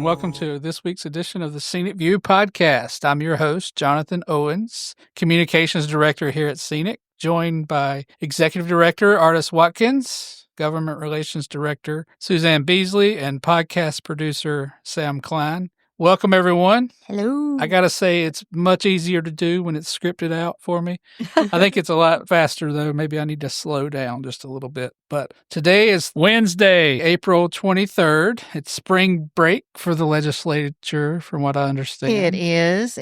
welcome to this week's edition of the Scenic View podcast. I'm your host, Jonathan Owens, Communications Director here at Scenic, joined by Executive Director Artis Watkins, Government Relations Director Suzanne Beasley, and podcast producer Sam Klein. Welcome, everyone. Hello. I got to say, it's much easier to do when it's scripted out for me. I think it's a lot faster, though. Maybe I need to slow down just a little bit. But today is Wednesday, April 23rd. It's spring break for the legislature, from what I understand. It is.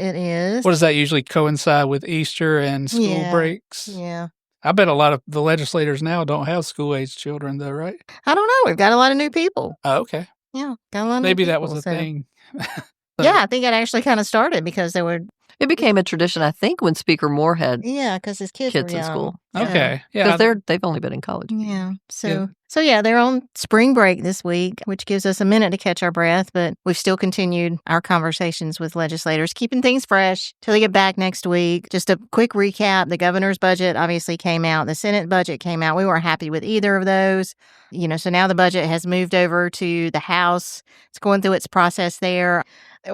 What does that usually coincide with, Easter and school breaks? Yeah. I bet a lot of the legislators now don't have school-age children, though, right? I don't know. We've got a lot of new people. Oh, okay. Yeah, got a lot of Maybe new that people, was a so. thing. Yeah, I think it actually kind of started because there were... It became a tradition, I think, when Speaker Moore had Yeah, because his kids were in young. school. Okay. Yeah. Because they've only been in college. Yeah. So they're on spring break this week, which gives us a minute to catch our breath, but we've still continued our conversations with legislators, keeping things fresh till they get back next week. Just a quick recap. The governor's budget obviously came out. The Senate budget came out. We weren't happy with either of those. So now the budget has moved over to the House. It's going through its process there.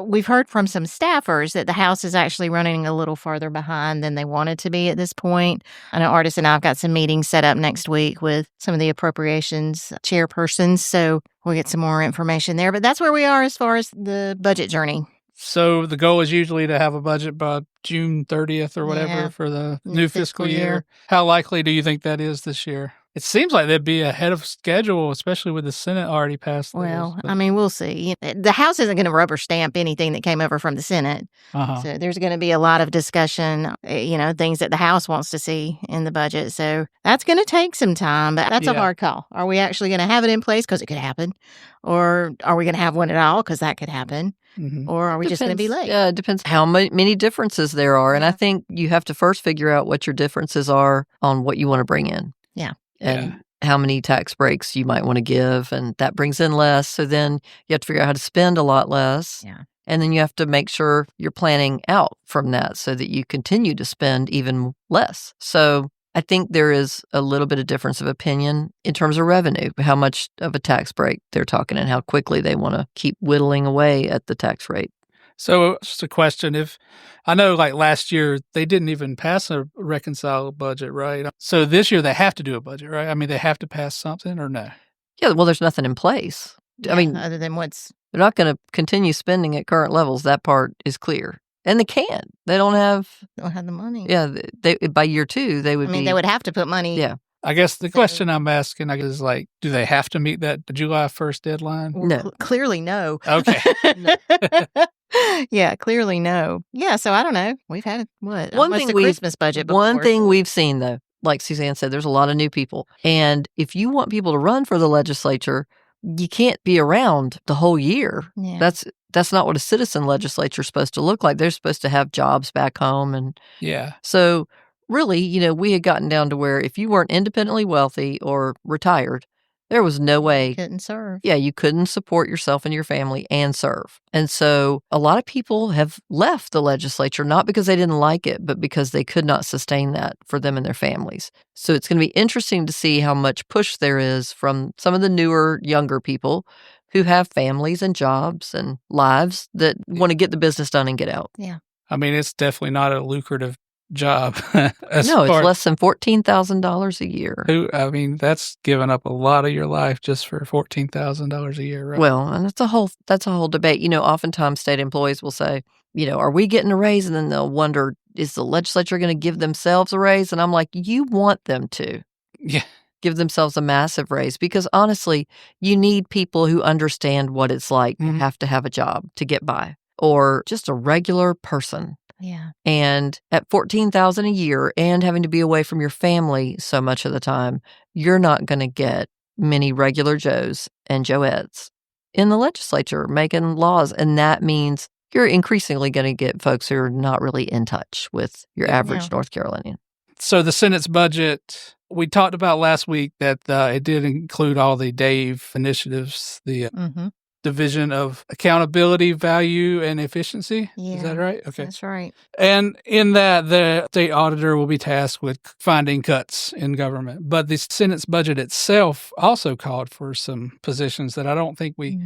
We've heard from some staffers that the House is actually running a little farther behind than they wanted to be at this point. I know Artis and I have got some meetings set up next week with some of the appropriations chairpersons, so we'll get some more information there. But that's where we are as far as the budget journey. So the goal is usually to have a budget by June 30th or whatever for the new fiscal year. How likely do you think that is this year? It seems like they'd be ahead of schedule, especially with the Senate already passed. Well, I mean, we'll see. The House isn't going to rubber stamp anything that came over from the Senate. So there's going to be a lot of discussion, things that the House wants to see in the budget. So that's going to take some time, but that's a hard call. Are we actually going to have it in place? Because it could happen. Or are we going to have one at all? Because that could happen. Mm-hmm. Or are we just going to be late? Yeah, it depends how many differences there are. And I think you have to first figure out what your differences are on what you want to bring in. Yeah. And how many tax breaks you might want to give, and that brings in less. So then you have to figure out how to spend a lot less. Yeah. And then you have to make sure you're planning out from that so that you continue to spend even less. So I think there is a little bit of difference of opinion in terms of revenue, how much of a tax break they're talking and how quickly they want to keep whittling away at the tax rate. So just a question, if I know like last year, they didn't even pass a reconciled budget, right? So this year they have to do a budget, right? I mean, they have to pass something or no? Yeah, well, there's nothing in place. Yeah, I mean, other than what's... They're not going to continue spending at current levels. That part is clear. And they can't. They don't have the money. Yeah, by year two, they would they would have to put money. Yeah. I guess the question I'm asking is like, do they have to meet that July 1st deadline? Well, clearly no. Okay. Yeah, clearly no. Yeah, so I don't know. We've had Christmas budget before. One thing we've seen, though, like Suzanne said, there's a lot of new people. And if you want people to run for the legislature, you can't be around the whole year. Yeah. That's not what a citizen legislature is supposed to look like. They're supposed to have jobs back home. And so really, we had gotten down to where if you weren't independently wealthy or retired, there was no way. You couldn't serve. Yeah, you couldn't support yourself and your family and serve. And so a lot of people have left the legislature, not because they didn't like it, but because they could not sustain that for them and their families. So it's going to be interesting to see how much push there is from some of the newer, younger people who have families and jobs and lives that want to get the business done and get out. Yeah. I mean, it's definitely not a lucrative job. No, it's less than $14,000 a year. That's giving up a lot of your life just for $14,000 a year, right? Well, and that's a whole debate. Oftentimes state employees will say, are we getting a raise? And then they'll wonder, is the legislature going to give themselves a raise? And I'm like, you want them to. Yeah. Give themselves a massive raise because honestly, you need people who understand what it's like to have a job to get by, or just a regular person. Yeah. And at $14,000 a year and having to be away from your family so much of the time, you're not going to get many regular Joes and Joettes in the legislature making laws. And that means you're increasingly going to get folks who are not really in touch with your average North Carolinian. So the Senate's budget, we talked about last week that it did include all the DAVE initiatives, the division of accountability, value, and efficiency. Yeah, Is that right? Okay. that's right. And in that, the state auditor will be tasked with finding cuts in government. But the Senate's budget itself also called for some positions that I don't think we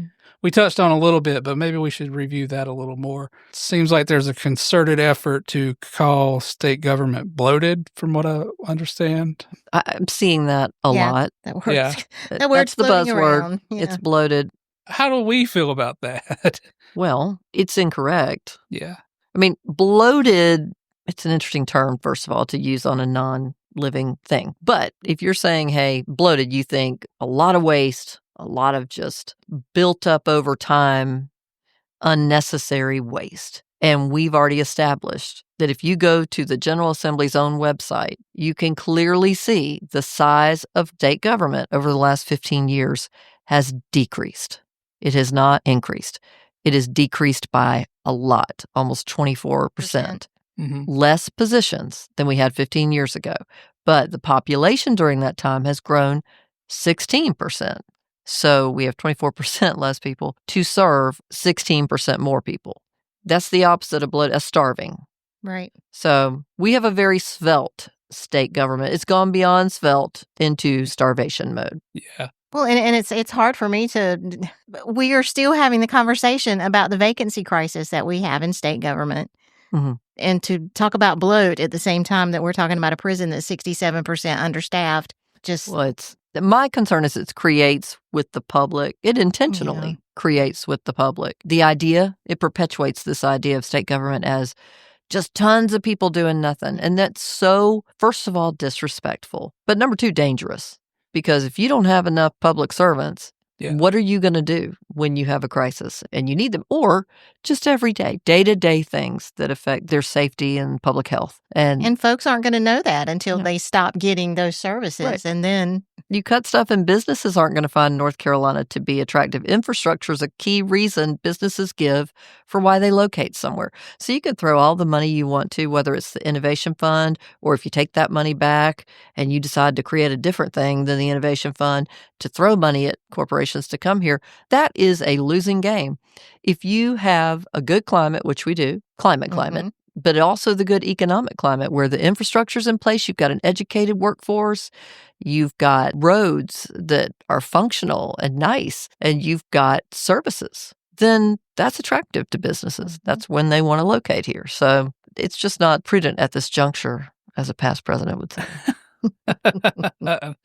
touched on a little bit, but maybe we should review that a little more. It seems like there's a concerted effort to call state government bloated, from what I understand. I'm seeing that a lot. That word, Yeah. that word's That's the floating buzzword. around. Yeah. It's bloated. How do we feel about that? Well, it's incorrect. Yeah. I mean, bloated, it's an interesting term, first of all, to use on a non-living thing. But if you're saying, hey, bloated, you think a lot of waste, a lot of just built up over time, unnecessary waste. And we've already established that if you go to the General Assembly's own website, you can clearly see the size of state government over the last 15 years has decreased. It has not increased. It has decreased by a lot, almost 24%. Mm-hmm. Less positions than we had 15 years ago. But the population during that time has grown 16%. So we have 24% less people to serve 16% more people. That's the opposite of bloat, starving. Right. So we have a very svelte state government. It's gone beyond svelte into starvation mode. Yeah. Well, and it's hard for me to. We are still having the conversation about the vacancy crisis that we have in state government, and to talk about bloat at the same time that we're talking about a prison that's 67% understaffed. My concern is it creates with the public. It intentionally creates with the public. The idea, it perpetuates this idea of state government as just tons of people doing nothing. And that's so, first of all, disrespectful. But number two, dangerous. Because if you don't have enough public servants, what are you going to do when you have a crisis and you need them? Or just every day-to-day things that affect their safety and public health. And folks aren't going to know that until they stop getting those services. Right. And then you cut stuff and businesses aren't going to find North Carolina to be attractive. Infrastructure is a key reason businesses give for why they locate somewhere. So you could throw all the money you want to, whether it's the Innovation Fund, or if you take that money back and you decide to create a different thing than the Innovation Fund to throw money at corporations to come here, that is a losing game. If you have a good climate, which we do, climate, but also the good economic climate where the infrastructure's in place, you've got an educated workforce, you've got roads that are functional and nice, and you've got services, then that's attractive to businesses. That's when they want to locate here. So it's just not prudent at this juncture, as a past president would say.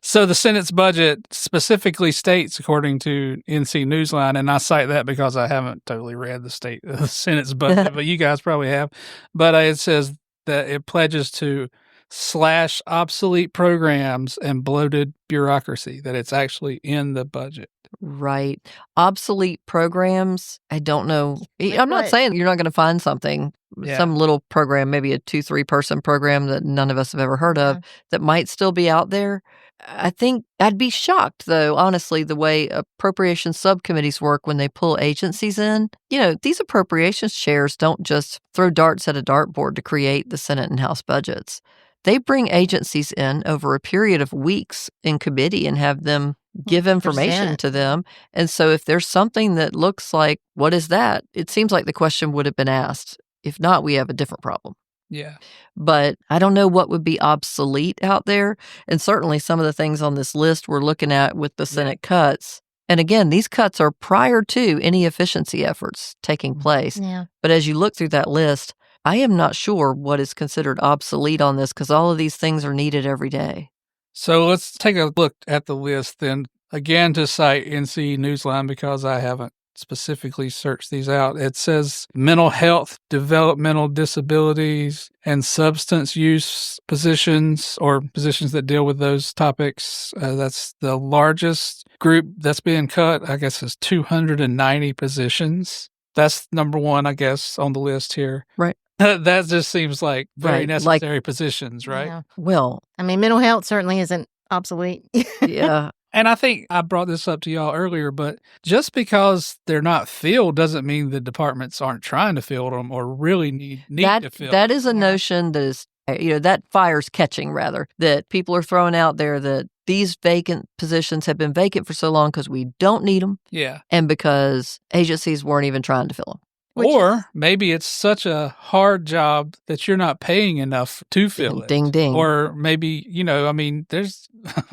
So the Senate's budget specifically states, according to NC Newsline, and I cite that because I haven't totally read the Senate's budget, but you guys probably have. But it says that it pledges to slash obsolete programs and bloated bureaucracy, that it's actually in the budget. Right. Obsolete programs, I don't know. I'm not saying you're not going to find something, some little program, maybe a 2-3 person program that none of us have ever heard of that might still be out there. I think I'd be shocked, though, honestly, the way appropriations subcommittees work when they pull agencies in. You know, these appropriations chairs don't just throw darts at a dartboard to create the Senate and House budgets. They bring agencies in over a period of weeks in committee and have them give information to them. And so if there's something that looks like, what is that? It seems like the question would have been asked. If not, we have a different problem. Yeah. But I don't know what would be obsolete out there. And certainly some of the things on this list we're looking at with the Senate cuts. And again, these cuts are prior to any efficiency efforts taking place. Yeah. But as you look through that list, I am not sure what is considered obsolete on this because all of these things are needed every day. So let's take a look at the list then. Again, to cite NC Newsline because I haven't specifically searched these out. It says mental health, developmental disabilities, and substance use positions or positions that deal with those topics. That's the largest group that's being cut, I guess, is 290 positions. That's number one, I guess, on the list here. Right. That just seems like very necessary positions, right? Yeah. Well, I mean, mental health certainly isn't obsolete. yeah. And I think I brought this up to y'all earlier, but just because they're not filled doesn't mean the departments aren't trying to fill them or really need to fill them. That is a notion that is, that fire's catching, rather, that people are throwing out there that these vacant positions have been vacant for so long because we don't need them. Yeah. And because agencies weren't even trying to fill them. Or maybe it's such a hard job that you're not paying enough to fill it. Ding, ding. Or maybe, there's,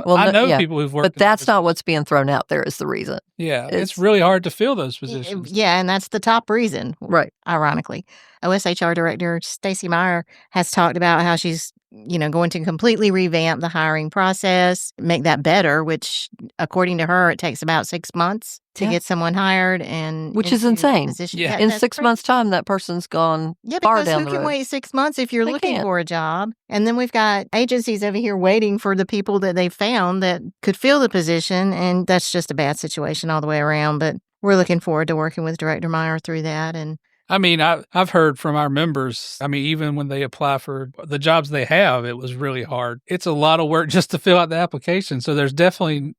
I know people who've worked. But that's not what's being thrown out there is the reason. Yeah. It's really hard to fill those positions. Yeah, and that's the top reason. Right. Ironically. OSHR Director Stacy Meyer has talked about how she's going to completely revamp the hiring process, make that better, which according to her, it takes about 6 months to get someone hired, and which is insane. Yeah. In 6 months' time, that person's gone far down the road. Who can wait 6 months if you're looking for a job? And then we've got agencies over here waiting for the people that they found that could fill the position, and that's just a bad situation all the way around. But we're looking forward to working with Director Meyer through that. And I've heard from our members, even when they apply for the jobs they have, it was really hard. It's a lot of work just to fill out the application. So there's definitely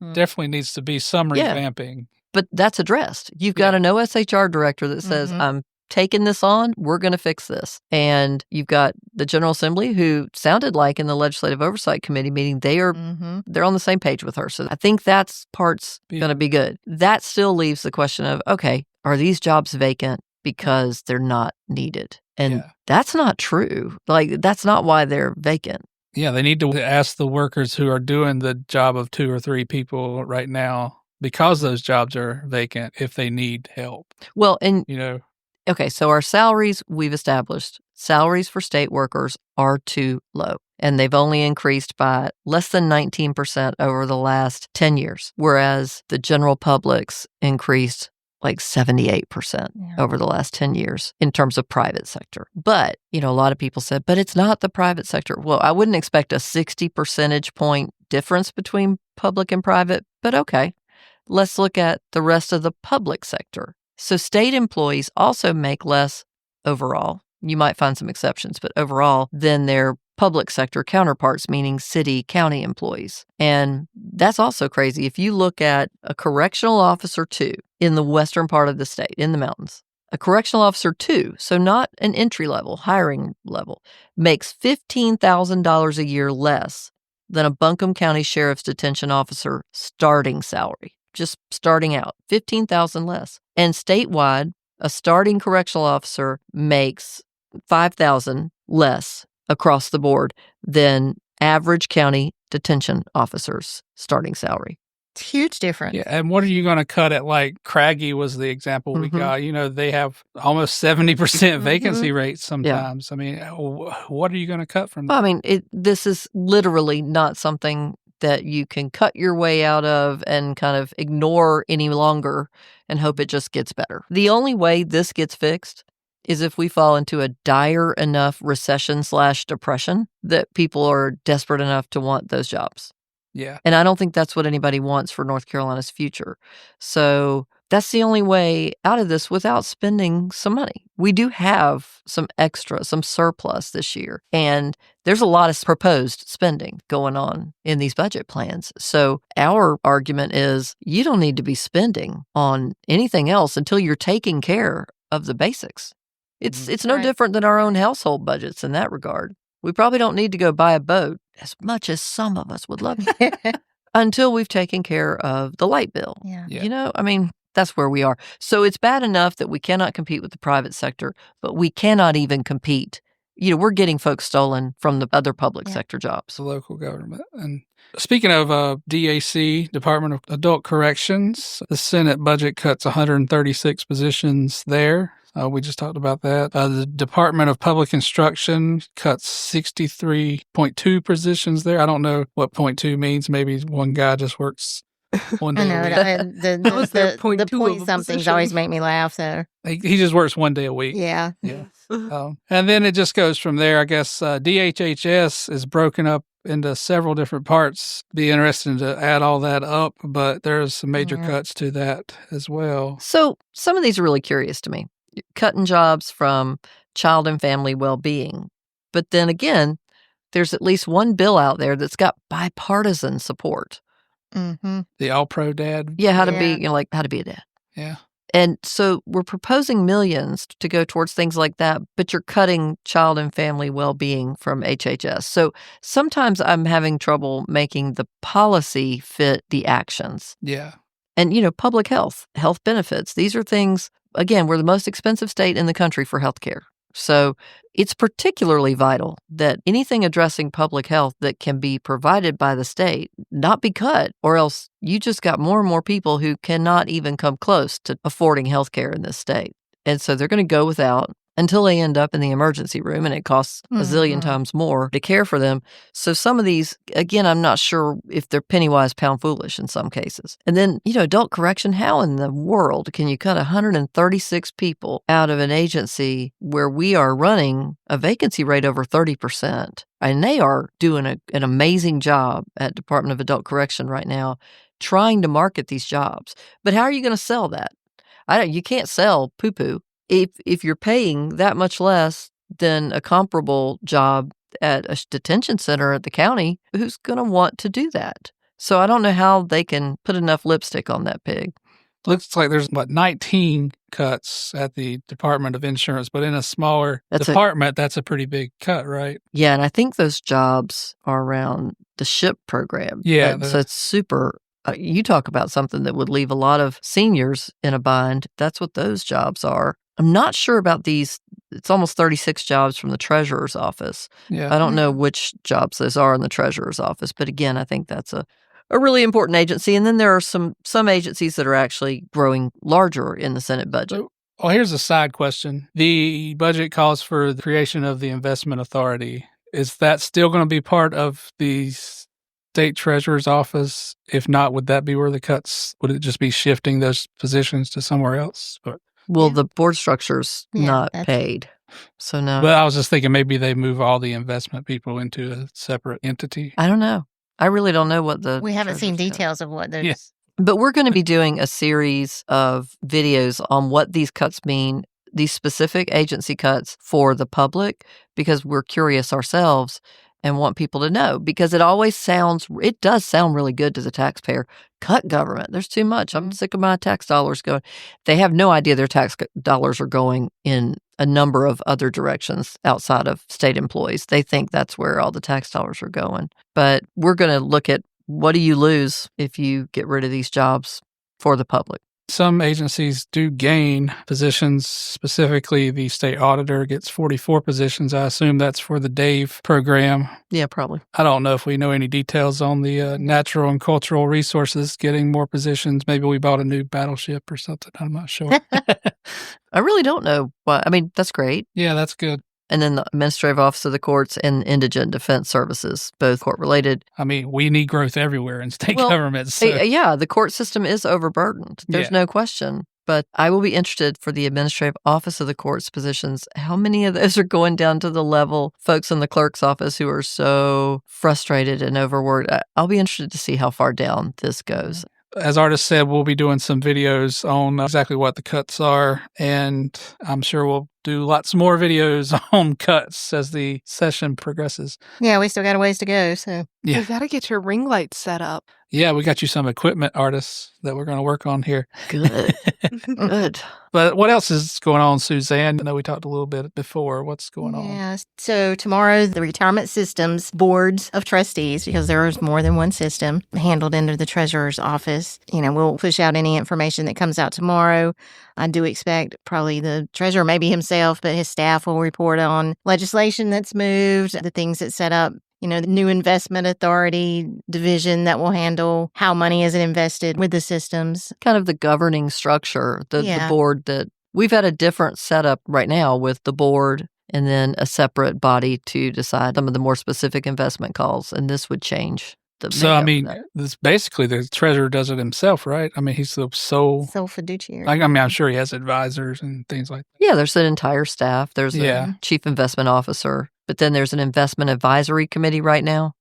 needs to be some revamping. But that's addressed. You've got an OSHR director that says, I'm taking this on, we're going to fix this. And you've got the General Assembly, who sounded like in the Legislative Oversight Committee meeting, they're on the same page with her. So I think that's part's going to be good. That still leaves the question of, okay, are these jobs vacant because they're not needed? And that's not true. That's not why they're vacant. Yeah, they need to ask the workers who are doing the job of 2 or 3 people right now, because those jobs are vacant, if they need help. Well, and okay, so our salaries, we've established salaries for state workers are too low, and they've only increased by less than 19% over the last 10 years, whereas the general public's increased like 78% over the last 10 years in terms of private sector. But, a lot of people said, but it's not the private sector. Well, I wouldn't expect a 60 percentage point difference between public and private, but okay. Let's look at the rest of the public sector. So state employees also make less overall. You might find some exceptions, but overall than their public sector counterparts, meaning city, county employees. And that's also crazy. If you look at a correctional officer 2 in the western part of the state, in the mountains, a correctional officer 2, so not an entry level, hiring level, makes $15,000 a year less than a Buncombe County Sheriff's Detention Officer starting salary. Just starting out, $15,000 less. And statewide, a starting correctional officer makes $5,000 less across the board than average county detention officers' starting salary. It's a huge difference. Yeah, and what are you going to cut at? Like Craggy was the example we got. They have almost 70% vacancy rates sometimes. Yeah. What are you going to cut from that? Well, this is literally not something that you can cut your way out of and kind of ignore any longer and hope it just gets better. The only way this gets fixed is if we fall into a dire enough recession/depression that people are desperate enough to want those jobs. Yeah. And I don't think that's what anybody wants for North Carolina's future. So that's the only way out of this without spending some money. We do have some extra, some surplus this year. And there's a lot of proposed spending going on in these budget plans. So our argument is you don't need to be spending on anything else until you're taking care of the basics. It's no different than our own household budgets in that regard. We probably don't need to go buy a boat, as much as some of us would love to, until we've taken care of the light bill. Yeah. That's where we are. So it's bad enough that we cannot compete with the private sector, but we cannot even compete. We're getting folks stolen from the other public sector jobs. The local government. And speaking of DAC, Department of Adult Corrections, the Senate budget cuts 136 positions there. We just talked about that. The Department of Public Instruction cuts 63.2 positions there. I don't know what 0.2 means. Maybe one guy just works one day a week. The point somethings always make me laugh, though. He just works one day a week. Yeah. And then it just goes from there. I guess DHHS is broken up into several different parts. Be interesting to add all that up, but there's some major cuts to that as well. So some of these are really curious to me. Cutting jobs from child and family well-being. But then again, there's at least one bill out there that's got bipartisan support. Mm-hmm. The All Pro Dad. Yeah, how to be a dad. Yeah. And so we're proposing millions to go towards things like that, but you're cutting child and family well-being from HHS. So sometimes I'm having trouble making the policy fit the actions. Yeah. And, public health benefits, these are things, again, we're the most expensive state in the country for healthcare. So it's particularly vital that anything addressing public health that can be provided by the state not be cut, or else you just got more and more people who cannot even come close to affording health care in this state. And so they're going to go without until they end up in the emergency room, and it costs a zillion times more to care for them. So some of these, again, I'm not sure if they're penny wise, pound foolish in some cases. And then, adult correction, how in the world can you cut 136 people out of an agency where we are running a vacancy rate over 30%? And they are doing an amazing job at Department of Adult Correction right now, trying to market these jobs. But how are you going to sell that? You can't sell poo-poo. If you're paying that much less than a comparable job at a detention center at the county, who's going to want to do that? So I don't know how they can put enough lipstick on that pig. Looks like there's 19 cuts at the Department of Insurance, but in a smaller department, that's a pretty big cut, right? Yeah, and I think those jobs are around the SHIP program. Yeah. So it's super. You talk about something that would leave a lot of seniors in a bind. That's what those jobs are. I'm not sure about these. It's almost 36 jobs from the treasurer's office. Yeah. I don't know which jobs those are in the treasurer's office, but again, I think that's a really important agency. And then there are some agencies that are actually growing larger in the Senate budget. Here's a side question. The budget calls for the creation of the investment authority. Is that still going to be part of the state treasurer's office? If not, would that be where the cuts? Would it just be shifting those positions to somewhere else? Well, the board structure's not paid, so no. But I was just thinking maybe they move all the investment people into a separate entity. I don't know. I really don't know what we haven't seen details of what those. Yeah. But we're going to be doing a series of videos on what these cuts mean, these specific agency cuts for the public, because we're curious ourselves and want people to know, because it does sound really good to the taxpayer. Cut government. There's too much. I'm sick of my tax dollars going. They have no idea their tax dollars are going in a number of other directions outside of state employees. They think that's where all the tax dollars are going. But we're going to look at what do you lose if you get rid of these jobs for the public. Some agencies do gain positions. Specifically, the state auditor gets 44 positions. I assume that's for the DAVE program. Yeah, probably. I don't know if we know any details on the natural and cultural resources getting more positions. Maybe we bought a new battleship or something. I'm not sure. I really don't know. That's great. Yeah, that's good. And then the Administrative Office of the Courts and Indigent Defense Services, both court-related. We need growth everywhere in state governments. So. Yeah, the court system is overburdened. There's no question. But I will be interested for the Administrative Office of the Courts positions, how many of those are going down to the level folks in the clerk's office who are so frustrated and overworked. I'll be interested to see how far down this goes. As Artis said, we'll be doing some videos on exactly what the cuts are, and I'm sure we'll do lots more videos on cuts as the session progresses. Yeah, we still got a ways to go, so. Yeah. You got to get your ring lights set up. Yeah, we got you some equipment, Artis, that we're going to work on here. Good. Good. But what else is going on, Suzanne? I know we talked a little bit before. What's going on? Yeah, so tomorrow, the Retirement Systems Boards of Trustees, because there is more than one system, handled into the treasurer's office. We'll push out any information that comes out tomorrow. I do expect probably the treasurer, maybe himself, but his staff will report on legislation that's moved, the things that set up, the new investment authority division that will handle how money is invested with the systems. Kind of the governing structure, the board that we've had a different setup right now with the board and then a separate body to decide some of the more specific investment calls. And this would change. So, this basically the treasurer does it himself, right? He's the sole fiduciary. I'm sure he has advisors and things like that. Yeah, there's an entire staff. There's a chief investment officer, but then there's an investment advisory committee right now.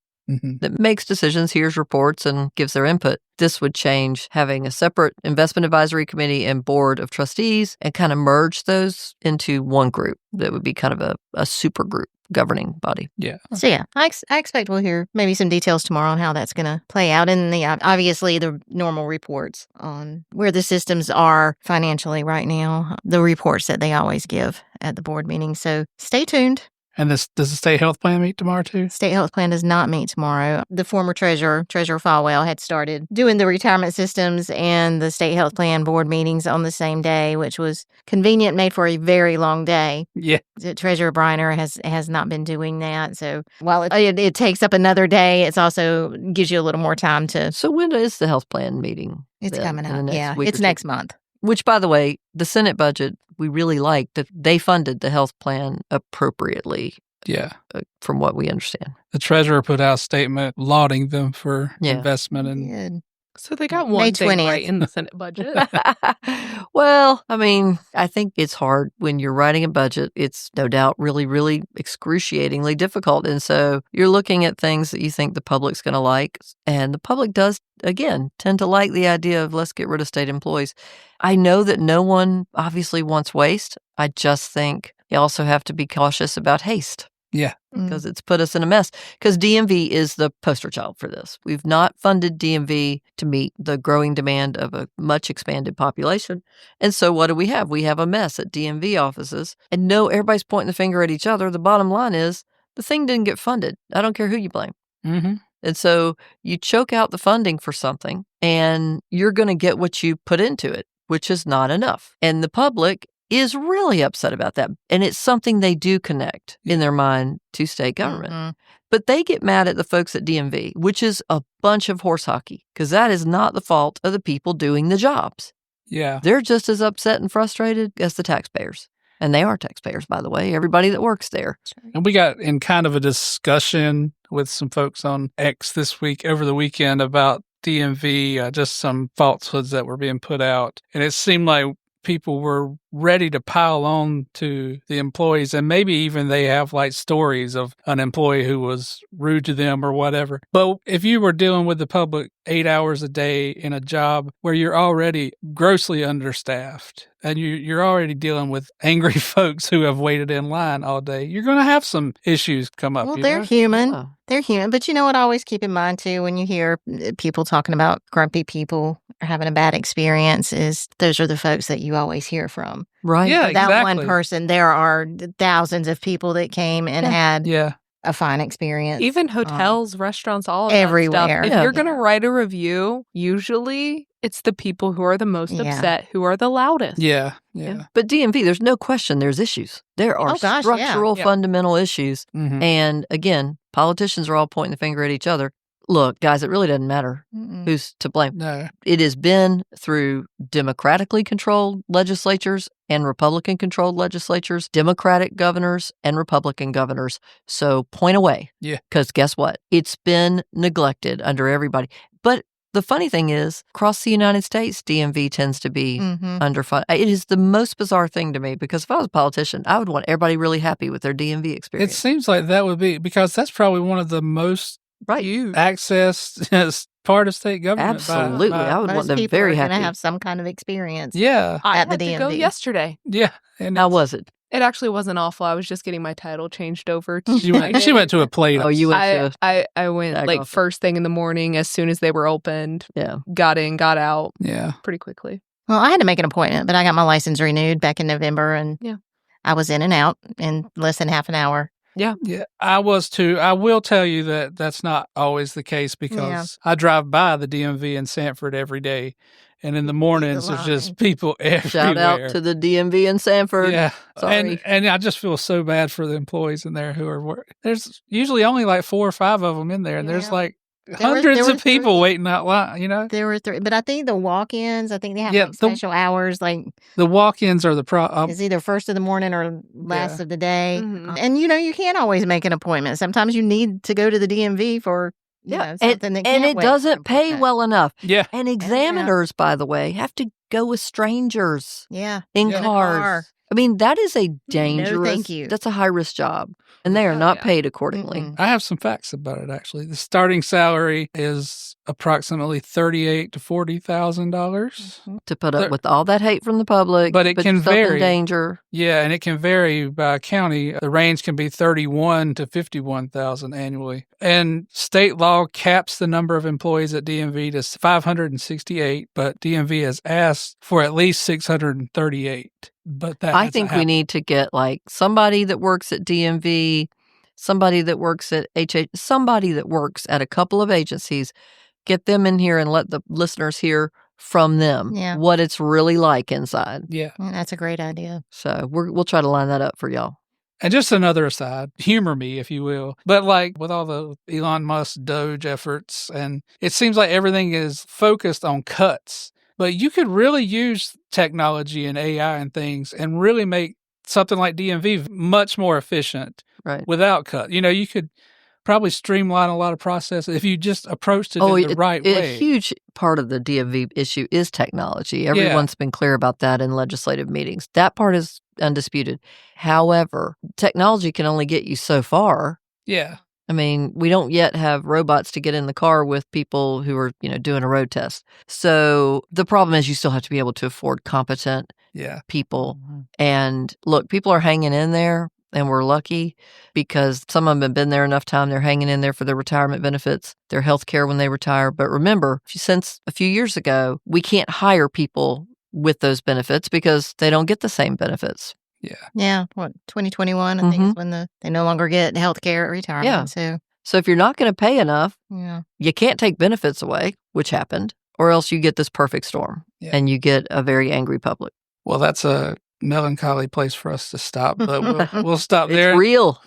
that makes decisions, hears reports, and gives their input. This would change having a separate investment advisory committee and board of trustees and kind of merge those into one group that would be kind of a super group governing body. Yeah. So yeah, I expect we'll hear maybe some details tomorrow on how that's going to play out, and obviously the normal reports on where the systems are financially right now, the reports that they always give at the board meeting. So stay tuned. And does the state health plan meet tomorrow too? State health plan does not meet tomorrow. The former Treasurer Falwell, had started doing the retirement systems and the state health plan board meetings on the same day, which was convenient, made for a very long day. Yeah. Treasurer Briner has not been doing that. So while it takes up another day, it's also gives you a little more time to. So when is the health plan meeting? It's then, coming in the up. next Yeah, week it's or two? next month. Which, by the way, the Senate budget, we really liked that they funded the health plan appropriately. Yeah. From what we understand. The treasurer put out a statement lauding them for investment in. Good. So they got May one thing 20th. right in the Senate budget. Well, I mean, I think it's hard when you're writing a budget. It's no doubt really, really excruciatingly difficult. And so you're looking at things that you think the public's going to like. And the public does, again, tend to like the idea of let's get rid of state employees. I know that no one obviously wants waste. I just think you also have to be cautious about haste. Yeah. Because it's put us in a mess. Because DMV is the poster child for this. We've not funded DMV to meet the growing demand of a much expanded population. And so what do? We have a mess at DMV offices. And no, everybody's pointing the finger at each other. The bottom line is the thing didn't get funded. I don't care who you blame. Mm-hmm. And so you choke out the funding for something and you're going to get what you put into it, which is not enough. And the public is really upset about that. And it's something they do connect in their mind to state government. Mm-hmm. But they get mad at the folks at DMV, which is a bunch of horse hockey, because that is not the fault of the people doing the jobs. Yeah. They're just as upset and frustrated as the taxpayers. And they are taxpayers, by the way, everybody that works there. And we got in kind of a discussion with some folks on X over the weekend about DMV, just some falsehoods that were being put out. And it seemed like people were ready to pile on to the employees, and maybe even they have like stories of an employee who was rude to them or whatever. But if you were dealing with the public 8 hours a day in a job where you're already grossly understaffed and you're already dealing with angry folks who have waited in line all day, you're going to have some issues come up. Well, they're human. Oh. They're human. But you know what I always keep in mind, too, when you hear people talking about grumpy people or having a bad experience is those are the folks that you always hear from. Right. Yeah, That exactly. one person, there are thousands of people that came and had a fine experience. Even hotels, restaurants, all of everywhere. That stuff. If you're going to write a review, usually it's the people who are the most upset, who are the loudest. Yeah. But DMV, there's no question there's issues. There are structural, fundamental issues. Mm-hmm. And again, politicians are all pointing the finger at each other. Look, guys, it really doesn't matter who's to blame. No. It has been through democratically controlled legislatures and Republican controlled legislatures, Democratic governors and Republican governors. So point away. Yeah. Because guess what? It's been neglected under everybody. But the funny thing is, across the United States, DMV tends to be underfunded. It is the most bizarre thing to me because if I was a politician, I would want everybody really happy with their DMV experience. It seems like that would be because that's probably one of the most access as part of state government. Absolutely. I would want them very happy. Most people are going to have some kind of experience. Yeah. I at had the DMV. to go yesterday. Yeah. And how was it? It actually wasn't awful. I was just getting my title changed over. She went to a plate. Oh, you went to I went like first thing in the morning as soon as they were opened. Yeah. Got in, got out. Yeah. Pretty quickly. Well, I had to make an appointment, but I got my license renewed back in November, and I was in and out in less than half an hour. Yeah, I was too. I will tell you that that's not always the case because I drive by the DMV in Sanford every day, and in the mornings there's just people everywhere. Shout out to the DMV in Sanford. Yeah, sorry. And I just feel so bad for the employees in there who are working. There's usually only like 4 or 5 of them in there, and there's like hundreds of people waiting out line, There were 3, but I think the walk-ins, I think they have like special hours. Like the walk-ins are the it's either first of the morning or last of the day. Mm-hmm. And, you can't always make an appointment. Sometimes you need to go to the DMV for, something that and it doesn't pay well enough. Yeah. And examiners, by the way, have to go with strangers. Yeah. In cars. I mean, that is a dangerous, No, thank you. That's a high-risk job, and they are not yeah. paid accordingly. Mm-mm. I have some facts about it, actually. The starting salary is approximately $38,000 to $40,000. To put up with all that hate from the public, But it put can yourself in vary. danger. Yeah, and it can vary by county. The range can be $31,000 to $51,000 annually. And state law caps the number of employees at DMV to 568, but DMV has asked for at least 638. But that I think we need to get like somebody that works at DMV, somebody that works at somebody that works at a couple of agencies, get them in here and let the listeners hear from them what it's really like inside. Yeah. That's a great idea. So we'll try to line that up for y'all. And just another aside, humor me, if you will. But like with all the Elon Musk Doge efforts, and it seems like everything is focused on cuts. But you could really use technology and AI and things and really make something like DMV much more efficient without cut. You could probably streamline a lot of processes if you just approached it in the right way. A huge part of the DMV issue is technology. Everyone's been clear about that in legislative meetings. That part is undisputed. However, technology can only get you so far. Yeah. I mean, we don't yet have robots to get in the car with people who are, doing a road test. So the problem is you still have to be able to afford competent people. Mm-hmm. And look, people are hanging in there, and we're lucky because some of them have been there enough time. They're hanging in there for their retirement benefits, their health care when they retire. But remember, since a few years ago, we can't hire people with those benefits because they don't get the same benefits. Yeah. Yeah. 2021, I think, is when they no longer get health care at retirement. Yeah. So if you're not going to pay enough, you can't take benefits away, which happened, or else you get this perfect storm and you get a very angry public. Well, that's a melancholy place for us to stop, but we'll stop there. It's real.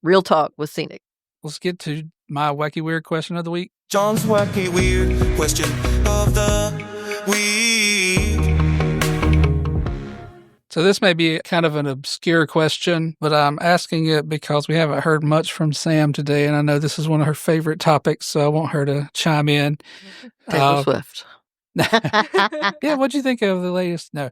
Real talk with Scenic. Let's get to my wacky weird question of the week. John's wacky weird question of the week. So this may be kind of an obscure question, but I'm asking it because we haven't heard much from Sam today, and I know this is one of her favorite topics, so I want her to chime in. Taylor Swift. Yeah, what'd you think of the latest? No.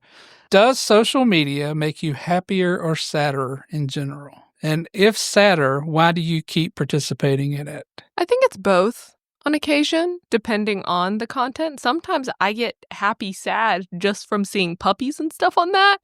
Does social media make you happier or sadder in general? And if sadder, why do you keep participating in it? I think it's both on occasion, depending on the content. Sometimes I get happy, sad just from seeing puppies and stuff on that.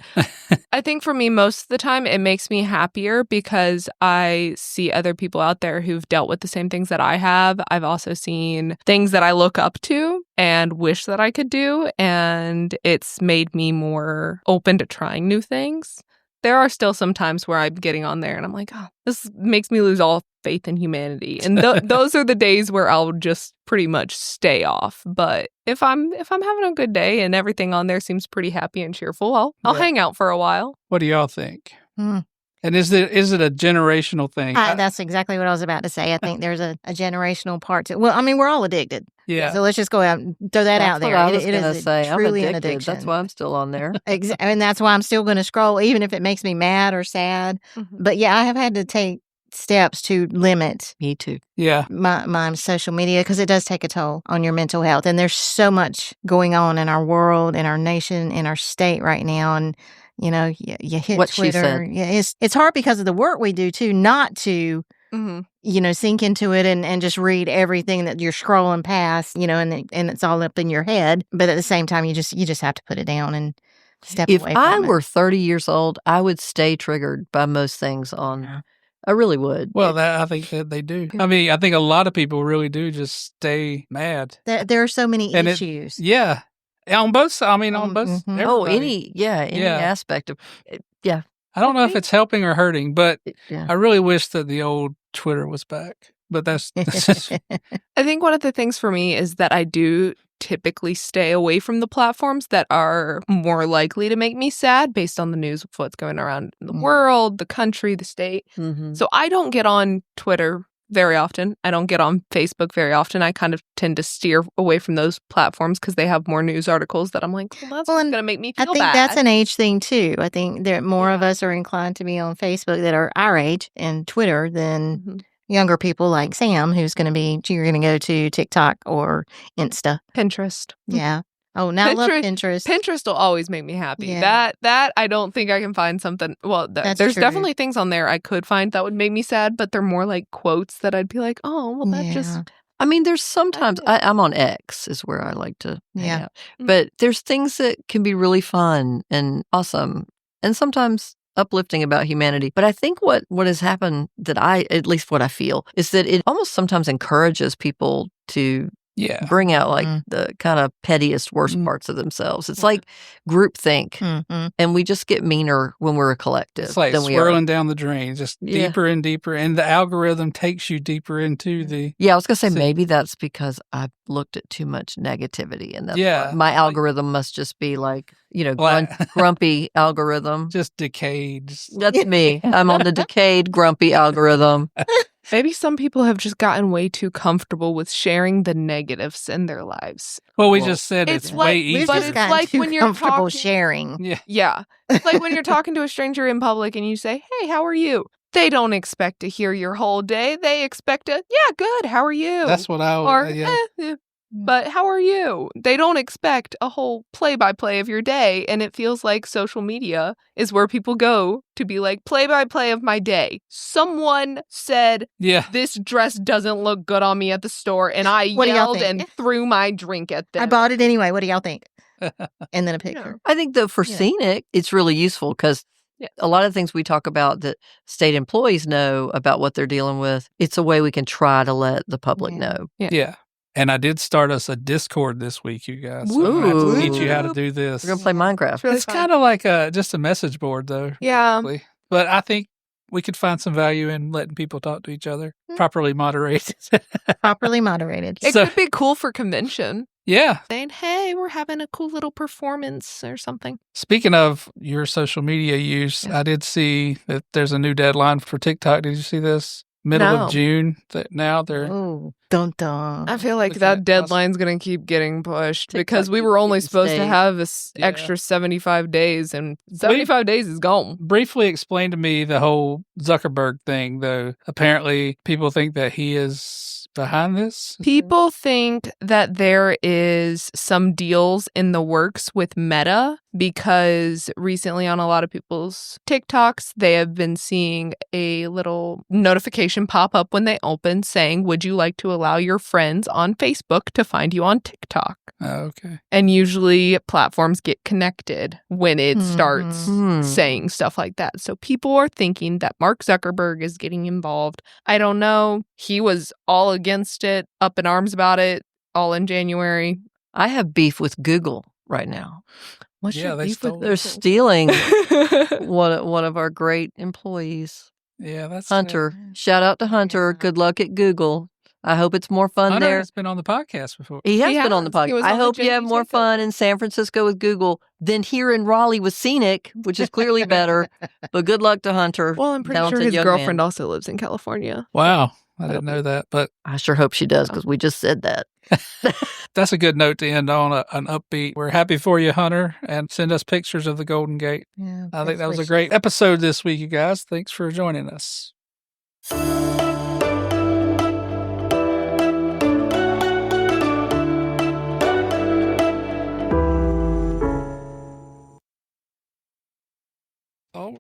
I think for me, most of the time, it makes me happier because I see other people out there who've dealt with the same things that I have. I've also seen things that I look up to and wish that I could do, and it's made me more open to trying new things. There are still some times where I'm getting on there and I'm like, oh, this makes me lose all faith in humanity. And those are the days where I'll just pretty much stay off. But if I'm having a good day and everything on there seems pretty happy and cheerful, I'll hang out for a while. What do y'all think? And is it a generational thing? That's exactly what I was about to say. I think there's a generational part to it. Well, I mean, we're all addicted. Yeah. So let's just go out and throw that out there. That's what I was going to say. Truly I'm an addicted. addiction. That's why I'm still on there. And that's why I'm still going to scroll, even if it makes me mad or sad. Mm-hmm. But yeah, I have had to take steps to limit me too. Yeah. My social media, because it does take a toll on your mental health. And there's so much going on in our world, in our nation, in our state right now. And you hit what Twitter. Yeah, it's hard because of the work we do too, not to sink into it and just read everything that you're scrolling past, and it's all up in your head. But at the same time, you just have to put it down and step away from it. If I were 30 years old, I would stay triggered by most things on. Yeah. I really would. Well, I think that they do. I mean, I think a lot of people really do just stay mad. There are so many issues. On both sides. I mean, on both. Mm-hmm. Oh, any aspect of it. Yeah. I don't know if it's helping or hurting, but I really wish that the old Twitter was back. But that's just... I think one of the things for me is that I do typically stay away from the platforms that are more likely to make me sad based on the news of what's going around in the world, the country, the state. Mm-hmm. So I don't get on Twitter very often. I don't get on Facebook very often. I kind of tend to steer away from those platforms because they have more news articles that I'm like, that's going to make me feel bad. I think that's an age thing too. I think that more of us are inclined to be on Facebook that are our age and Twitter than younger people like Sam, you're going to go to TikTok or Insta. Pinterest. Yeah. Oh, now I love Pinterest. Pinterest will always make me happy. Yeah. That I don't think I can find something. Well, there's true. definitely things on there I could find that would make me sad, but they're more like quotes that I'd be like, oh, well, that just. I mean, there's sometimes I'm on X is where I like to hang out. But there's things that can be really fun and awesome and sometimes uplifting about humanity. But I think what has happened that at least what I feel is that it almost sometimes encourages people to bring out like the kind of pettiest, worst parts of themselves. It's like groupthink, and we just get meaner when we're a collective. It's like than swirling down the drain, just deeper and deeper, and the algorithm takes you deeper into the. Yeah, I was gonna say maybe that's because I've looked at too much negativity, and that's why my algorithm must just be like grumpy algorithm, just decayed. That's me. I'm on the decayed, grumpy algorithm. Maybe some people have just gotten way too comfortable with sharing the negatives in their lives. Well, we just said it's way easier. But it's like when you're comfortable sharing. Yeah. It's like when you're talking to a stranger in public and you say, hey, how are you? They don't expect to hear your whole day. They expect good, how are you? That's what But how are you? They don't expect a whole play-by-play of your day, and it feels like social media is where people go to be like, play-by-play of my day. Someone said, this dress doesn't look good on me at the store, and I yelled and threw my drink at them. I bought it anyway. What do y'all think? And then a picture. I think, though, for Scenic, it's really useful because a lot of things we talk about that state employees know about what they're dealing with, it's a way we can try to let the public know. Yeah. And I did start us a Discord this week, you guys. So I'm going to have to teach you how to do this. We're going to play Minecraft. It's kind of like just a message board, though. Yeah. Basically. But I think we could find some value in letting people talk to each other, properly moderated. Properly moderated. It could be cool for convention. Yeah. Saying, hey, we're having a cool little performance or something. Speaking of your social media use, I did see that there's a new deadline for TikTok. Did you see this? Middle of June. Now they're. Oh, dun dun. I feel like that deadline's going to keep getting pushed because we were only supposed to have this extra 75 days, and 75 days is gone. Briefly explain to me the whole Zuckerberg thing, though. Apparently, people think that he is behind this? People think that there is some deals in the works with Meta because recently on a lot of people's TikToks, they have been seeing a little notification pop up when they open saying, would you like to allow your friends on Facebook to find you on TikTok? Oh, okay. And usually platforms get connected when it starts saying stuff like that. So people are thinking that Mark Zuckerberg is getting involved. I don't know. He was all against it, up in arms about it, all in January. I have beef with Google right now. What's your beef with? They're stealing one of our great employees. Yeah, that's Hunter. Shout out to Hunter. Good luck at Google. I hope it's more fun Hunter there. has been on the podcast before. He has been on the podcast. I hope you have more fun in San Francisco with Google than here in Raleigh with Scenic, which is clearly better. But good luck to Hunter. Well, I'm pretty sure his girlfriend also lives in California. Wow. I didn't know that, but I sure hope she does because we just said that. That's a good note to end on, an upbeat. We're happy for you, Hunter, and send us pictures of the Golden Gate. Yeah, I think that was a great episode this week, you guys. Thanks for joining us.